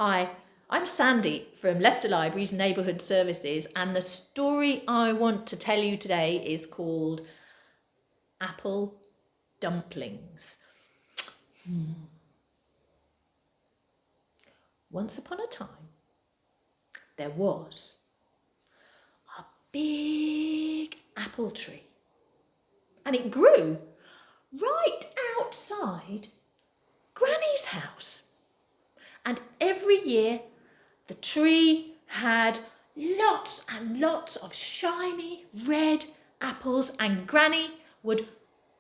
Hi, I'm Sandy from Leicester Libraries Neighbourhood Services, and the story I want to tell you today is called Apple Dumplings. Once upon a time, there was a big apple tree, and it grew right outside Granny's house. And every year the tree had lots and lots of shiny red apples, and Granny would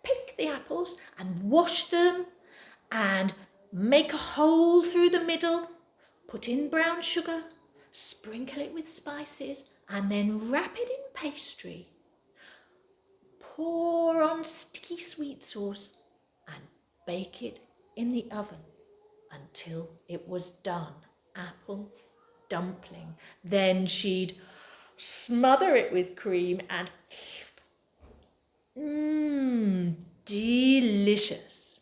pick the apples and wash them and make a hole through the middle, put in brown sugar, sprinkle it with spices, and then wrap it in pastry. Pour on sticky sweet sauce and bake it in the oven until it was done. Apple dumpling. Then she'd smother it with cream and delicious.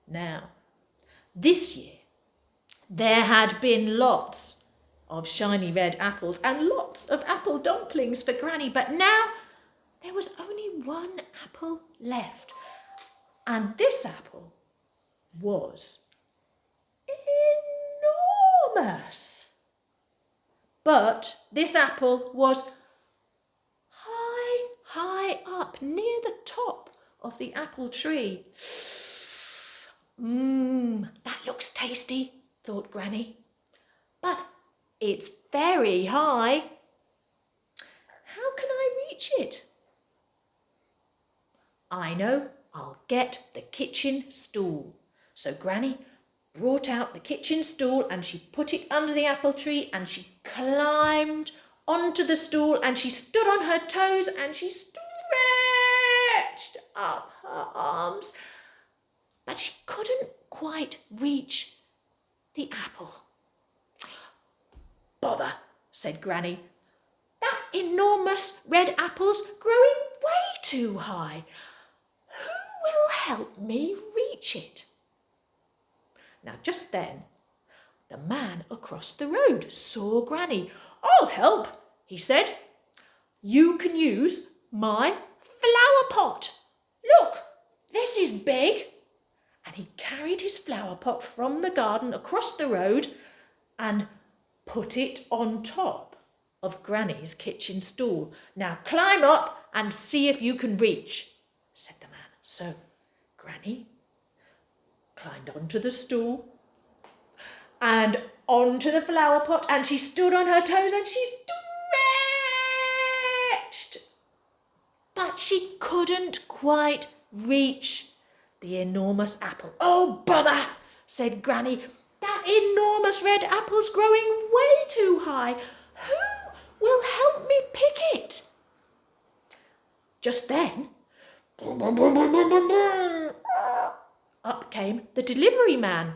Now, this year there had been lots of shiny red apples and lots of apple dumplings for Granny, but now there was only one apple left, and this apple was enormous. But this apple was high up near the top of the apple tree. That looks tasty, thought Granny, but it's very high. How can I reach it? I know, I'll get the kitchen stool. So Granny brought out the kitchen stool and she put it under the apple tree, and she climbed onto the stool and she stood on her toes and she stretched up her arms, but she couldn't quite reach the apple. Bother, said Granny. That enormous red apple's growing way too high. Who will help me reach it? Now, just then, the man across the road saw Granny. I'll help, he said. You can use my flower pot. Look, this is big. And he carried his flower pot from the garden across the road and put it on top of Granny's kitchen stool. Now climb up and see if you can reach, said the man. So Granny climbed onto the stool and onto the flower pot, and she stood on her toes and she stretched. But she couldn't quite reach the enormous apple. Oh, bother, said Granny. That enormous red apple's growing way too high. Who will help me pick it? Just then, up came the delivery man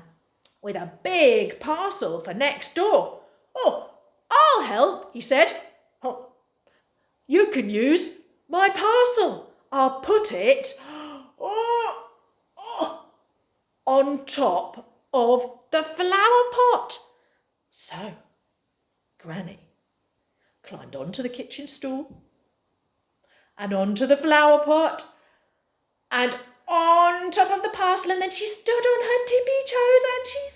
with a big parcel for next door. Oh, I'll help, he said. Oh, you can use my parcel. I'll put it on top of the flower pot. So Granny climbed onto the kitchen stool and onto the flower pot and on top of the parcel, and then she stood on her tippy toes and she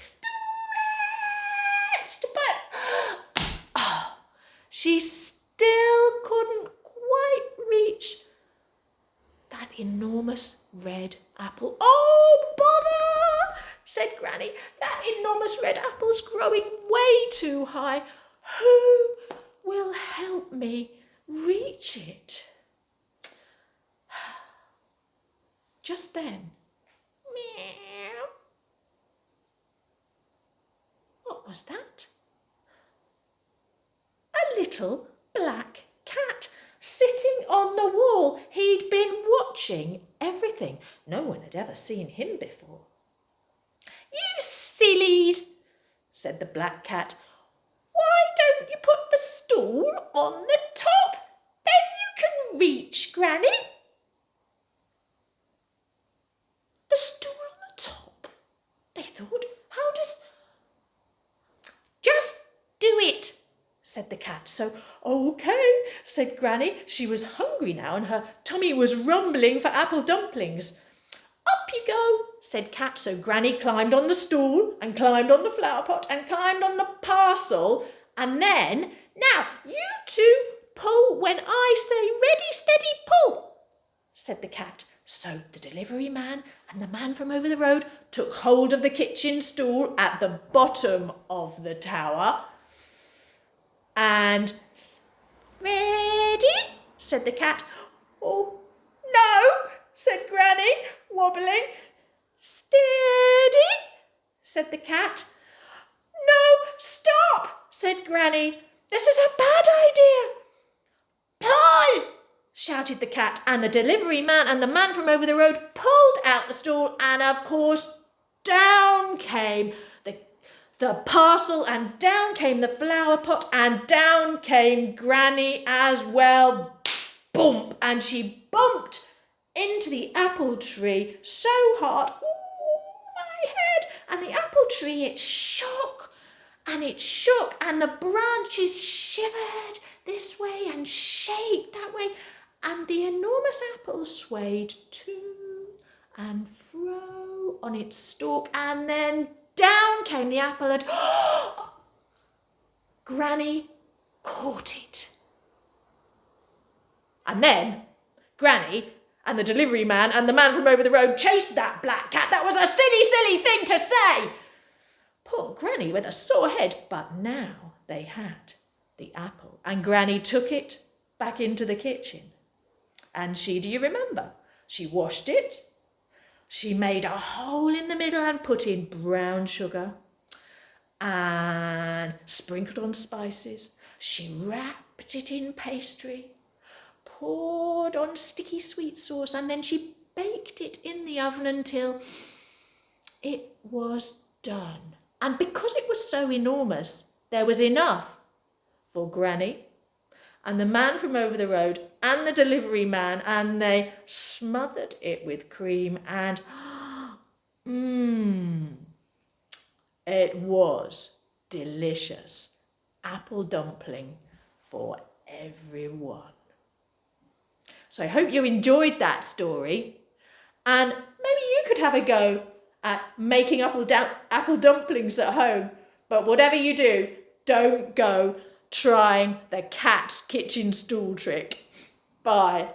stretched, but she still couldn't quite reach that enormous red apple. Oh, bother, said Granny. That enormous red apple's growing way too high. Who will help me reach it? Just then, meow. What was that? A little black cat sitting on the wall. He'd been watching everything. No one had ever seen him before. You sillies, said the black cat. Why don't you put the stool on the top? Then you can reach Granny. The stool on the top? They thought, how does said the cat. So, okay, said Granny. She was hungry now and her tummy was rumbling for apple dumplings. Up you go, said Cat. So Granny climbed on the stool and climbed on the flower pot and climbed on the parcel. And then, now, you two pull when I say ready, steady, pull, said the cat. So the delivery man and the man from over the road took hold of the kitchen stool at the bottom of the tower. And, ready, said the cat. Oh, no, said Granny, wobbling. Steady, said the cat. No, stop, said Granny. This is a bad idea. Pull, shouted the cat, and the delivery man and the man from over the road pulled out the stool, and of course down came the parcel, and down came the flower pot, and down came Granny as well. Bump! And she bumped into the apple tree so hard, ooh, my head! And the apple tree, it shook, and the branches shivered this way and shaked that way, and the enormous apple swayed to and fro on its stalk, and then down came the apple and Granny caught it. And then Granny and the delivery man and the man from over the road chased that black cat. That was a silly, silly thing to say. Poor Granny with a sore head, but now they had the apple, and Granny took it back into the kitchen. And do you remember? She washed it. She made a hole in the middle and put in brown sugar and sprinkled on spices. She wrapped it in pastry, poured on sticky sweet sauce, and then she baked it in the oven until it was done. And because it was so enormous, there was enough for Granny and the man from over the road and the delivery man, and they smothered it with cream, and it was delicious apple dumpling for everyone. So I hope you enjoyed that story, and maybe you could have a go at making apple dumplings at home. But whatever you do, don't go trying the cat's kitchen stool trick. Bye.